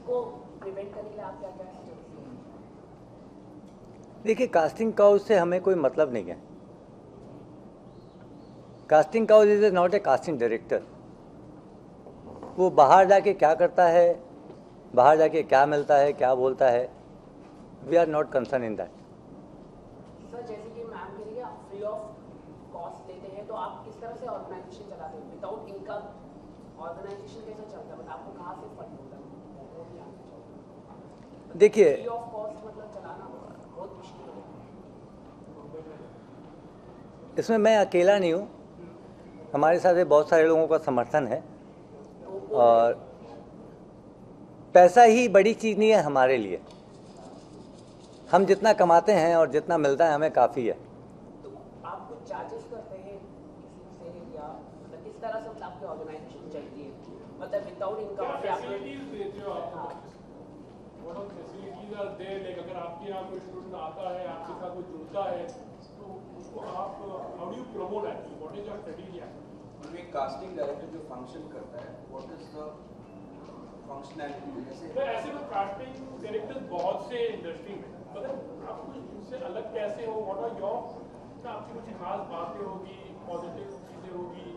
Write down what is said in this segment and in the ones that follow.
इसको प्रिवेंट करने के लिए आप क्या क्या स्टेप्स लेंगे? देखिए, कास्टिंग काउच से हमें कोई मतलब नहीं है। Casting couch is not a casting director. वो बाहर जाके क्या करता है, बाहर जाके क्या मिलता है, क्या बोलता है, we are not concern in that. Sir जैसे कि मैम कह रही है आप फ्री ऑफ कॉस्ट लेते हैं, तो आप किस तरह से ऑर्गेनाइजेशन चलाते हैं? विदाउट इनकम ऑर्गेनाइजेशन कैसे चलता है? मतलब आपको कहाँ से फंड होता है? वो भी जानना चाहूँगा। देखिए, फ्री ऑफ कॉस्ट मतलब चलाना बहुत मुश्किल है। इसमें मैं अकेला नहीं हूँ, हमारे साथ बहुत सारे लोगों का समर्थन है। और पैसा ही बड़ी चीज़ नहीं है हमारे लिए। हम जितना कमाते हैं और जितना मिलता है हमें काफ़ी है। तो आप कुछ चार्जेस करते हैं किसी से, या मतलब किस तरह से आपकी ऑर्गेनाइजेशन चलती है? मतलब विदाउट इनकम फैसिलिटीज देते हो आप? What are facilities are there? Like अगर आपके यहाँ कोई स्टूडेंट आता है, आपके साथ कोई जुड़ता है, तो उसको आप how do you promote actually? What is your strategy? एक कास्टिंग डायरेक्टर जो फंक्शन करता है, व्हाट इज द फंक्शनैलिटी? तो ऐसे तो कास्टिंग डायरेक्टर्स बहुत से इंडस्ट्री में, मगर आप कुछ उससे अलग कैसे हो? व्हाट आर योर, आपकी कुछ खास बातें होगी, पॉजिटिव चीजें होगी,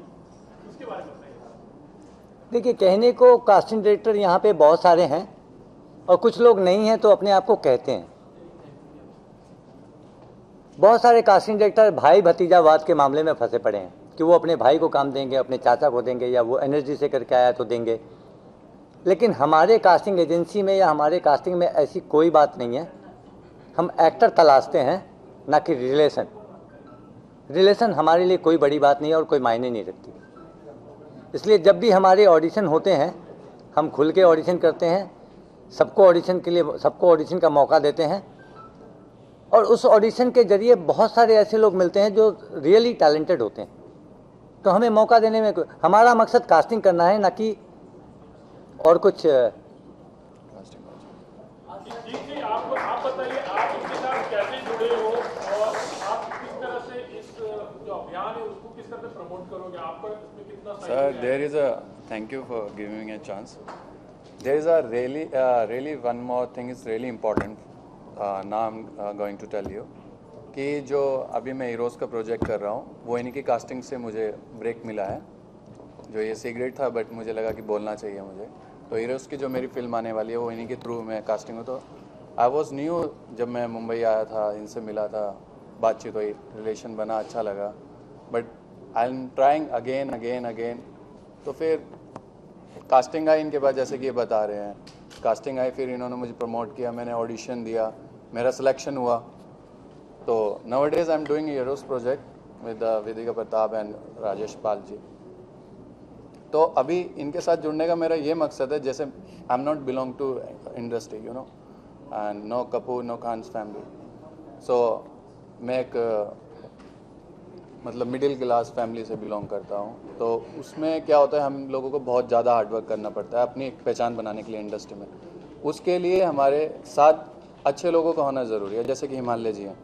उसके बारे में बताइए। देखिए, कहने को कास्टिंग डायरेक्टर यहाँ पे बहुत सारे हैं और कुछ लोग नहीं हैं तो अपने आप को कहते हैं। बहुत सारे कास्टिंग डायरेक्टर भाई भतीजावाद के मामले में फंसे पड़े हैं कि वो अपने भाई को काम देंगे, अपने चाचा को देंगे, या वो एनर्जी से करके आया तो देंगे। लेकिन हमारे कास्टिंग एजेंसी में या हमारे कास्टिंग में ऐसी कोई बात नहीं है। हम एक्टर तलाशते हैं, ना कि रिलेशन। रिलेशन हमारे लिए कोई बड़ी बात नहीं है और कोई मायने नहीं रखती। इसलिए जब भी हमारे ऑडिशन होते हैं, हम खुल के ऑडिशन करते हैं, सबको ऑडिशन का मौका देते हैं। और उस ऑडिशन के जरिए बहुत सारे ऐसे लोग मिलते हैं जो रियली टैलेंटेड होते हैं। तो हमें मौका देने में हमारा मकसद कास्टिंग करना है, ना कि और कुछ। आप बताइए, आप इसके साथ कैसे जुड़े हो और आप किस तरह से इस जो अभियान है उसको किस तरह से प्रमोट करोगे? आपका इसमें कितना Sir, there is a thank you for giving me a chance. There is a really one more thing is really important. Now I'm going to tell you कि जो अभी मैं हीरोज़ का प्रोजेक्ट कर रहा हूँ, वो इन्हीं की कास्टिंग से मुझे ब्रेक मिला है। जो ये सीक्रेट था, बट मुझे लगा कि बोलना चाहिए मुझे। तो हीरोज़ की जो मेरी फिल्म आने वाली है वो इन्हीं के थ्रू मैं कास्टिंग हूँ। तो आई वॉज न्यू, जब मैं मुंबई आया था, इनसे मिला था, बातचीत हुई, रिलेशन बना, अच्छा लगा। But I am trying again. तो फिर कास्टिंग आई इनके बाद, जैसे कि ये बता रहे हैं, कास्टिंग आई, फिर इन्होंने मुझे प्रमोट किया, मैंने ऑडिशन दिया, मेरा सिलेक्शन हुआ। तो nowadays I am doing heroes project with Vidika Pratap and Rajesh Pal ji. तो अभी इनके साथ जुड़ने का मेरा ये मकसद है, जैसे I am not belong to industry, you know, and no Kapoor, no Khans family. So मैं एक मतलब मिडिल क्लास फैमिली से बिलोंग करता हूँ। तो उसमें क्या होता है, हम लोगों को बहुत ज़्यादा हार्डवर्क करना पड़ता है अपनी एक पहचान बनाने के लिए इंडस्ट्री में। उसके लिए हमारे साथ अच्छे लोगों का होना ज़रूरी है, जैसे कि हिमालय जी हैं।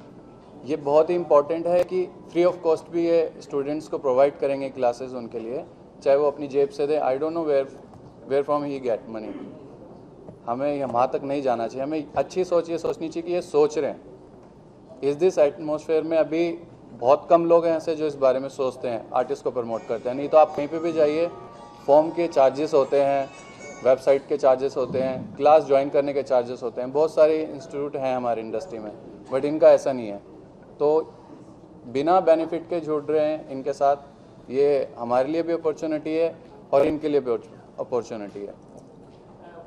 ये बहुत ही इंपॉर्टेंट है कि फ्री ऑफ कॉस्ट भी ये स्टूडेंट्स को प्रोवाइड करेंगे क्लासेस उनके लिए, चाहे वो अपनी जेब से दे। I don't know where from he get money. हमें वहाँ तक नहीं जाना चाहिए, हमें अच्छी सोच ये सोचनी चाहिए कि ये सोच रहे हैं। इस दिस एटमॉस्फेयर में अभी बहुत कम लोग हैं ऐसे जो इस बारे में सोचते हैं, आर्टिस्ट को प्रमोट करते हैं। नहीं तो आप कहीं पे भी जाइए, फॉर्म के चार्जेस होते हैं, वेबसाइट के चार्जेस होते हैं, क्लास ज्वाइन करने के चार्जेस होते हैं। बहुत सारे इंस्टीट्यूट हैं हमारी इंडस्ट्री में, बट इनका ऐसा नहीं है। तो बिना बेनिफिट के जुड़ रहे हैं इनके साथ, ये हमारे लिए भी अपॉर्चुनिटी है और इनके लिए भी अपॉर्चुनिटी है।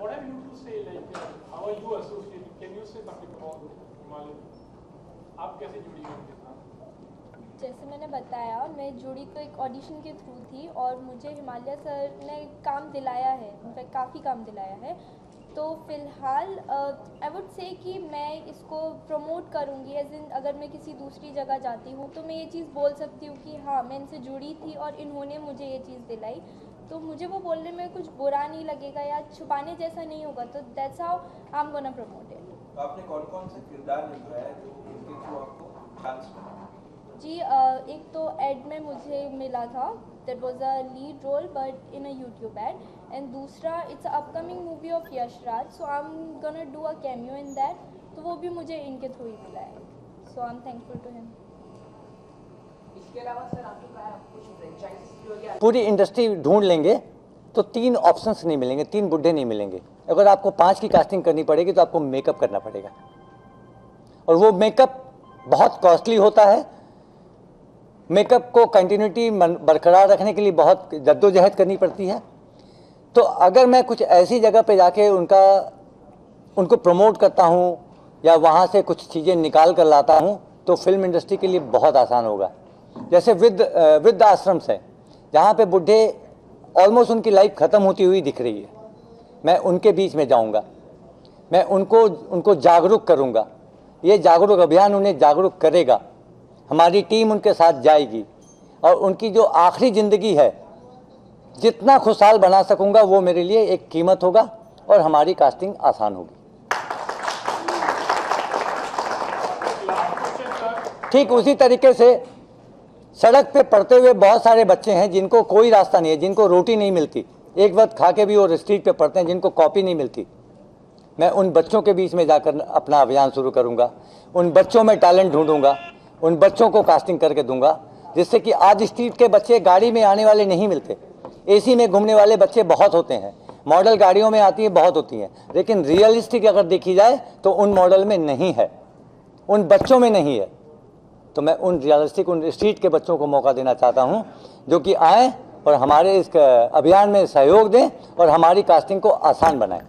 What have you to say, like how are you associated? Can you say something about Himalaya? आप कैसे जुड़ी हैं उनके साथ? जैसे मैंने बताया, मैं जुड़ी तो एक ऑडिशन के थ्रू थी और मुझे हिमालय सर ने काम दिलाया है, इनफैक्ट काफ़ी काम दिलाया है। तो फ़िलहाल आई वुड से कि मैं इसको प्रमोट करूँगी, एज इन अगर मैं किसी दूसरी जगह जाती हूँ तो मैं ये चीज़ बोल सकती हूँ कि हाँ, मैं इनसे जुड़ी थी और इन्होंने मुझे ये चीज़ दिलाई। तो मुझे वो बोलने में कुछ बुरा नहीं लगेगा या छुपाने जैसा नहीं होगा। तो that's how I am gonna promote it. आपने कौन-कौन से किरदार निभाया है जो इनके थ्रू आपको चांस मिला? जी, एक तो एड में मुझे मिला था, that was a lead role but in a YouTube ad, and दूसरा it's a upcoming movie of Yash Raj, so I'm gonna do a cameo in that, तो वो भी मुझे इनके थ्रू ही मिला है, so I'm thankful to him. इसके अलावा सर आपके पास कुछ फ्रेंचाइजीज भी होगी? पूरी इंडस्ट्री ढूंढ लेंगे तो 3 ऑप्शंस नहीं मिलेंगे, 3 बुड्ढे नहीं मिलेंगे। अगर आपको 5 की कास्टिंग करनी पड़ेगी तो आपको मेकअप करना पड़ेगा, और वो मेकअप बहुत कॉस्टली होता है। मेकअप को कंटिन्यूटी बरकरार रखने के लिए बहुत जद्दोजहद करनी पड़ती है। तो अगर मैं कुछ ऐसी जगह पे जाके उनको प्रमोट करता हूँ या वहाँ से कुछ चीज़ें निकाल कर लाता हूँ तो फिल्म इंडस्ट्री के लिए बहुत आसान होगा। जैसे वृद्ध आश्रम्स है जहाँ पे बुढ़े ऑलमोस्ट उनकी लाइफ ख़त्म होती हुई दिख रही है, मैं उनके बीच में जाऊँगा, मैं उनको जागरूक करूँगा। ये जागरूक अभियान उन्हें जागरूक करेगा, हमारी टीम उनके साथ जाएगी और उनकी जो आखिरी ज़िंदगी है जितना खुशहाल बना सकूँगा वो मेरे लिए एक कीमत होगा और हमारी कास्टिंग आसान होगी। ठीक उसी तरीके से सड़क पे पड़ते हुए बहुत सारे बच्चे हैं जिनको कोई रास्ता नहीं है, जिनको रोटी नहीं मिलती, एक वक्त खा के भी वो स्ट्रीट पे पड़ते हैं, जिनको कॉपी नहीं मिलती। मैं उन बच्चों के बीच में जाकर अपना अभियान शुरू करूंगा, उन बच्चों में टैलेंट ढूंढूंगा, उन बच्चों को कास्टिंग करके दूंगा, जिससे कि आज स्ट्रीट के बच्चे गाड़ी में आने वाले नहीं मिलते, एसी में घूमने वाले बच्चे बहुत होते हैं, मॉडल गाड़ियों में आती है बहुत होती हैं, लेकिन रियलिस्टिक अगर देखी जाए तो उन मॉडल में नहीं है, उन बच्चों में नहीं है। तो मैं उन रियलिस्टिक उन स्ट्रीट के बच्चों को मौका देना चाहता हूं जो कि आए और हमारे इस अभियान में सहयोग दें और हमारी कास्टिंग को आसान बनाएं।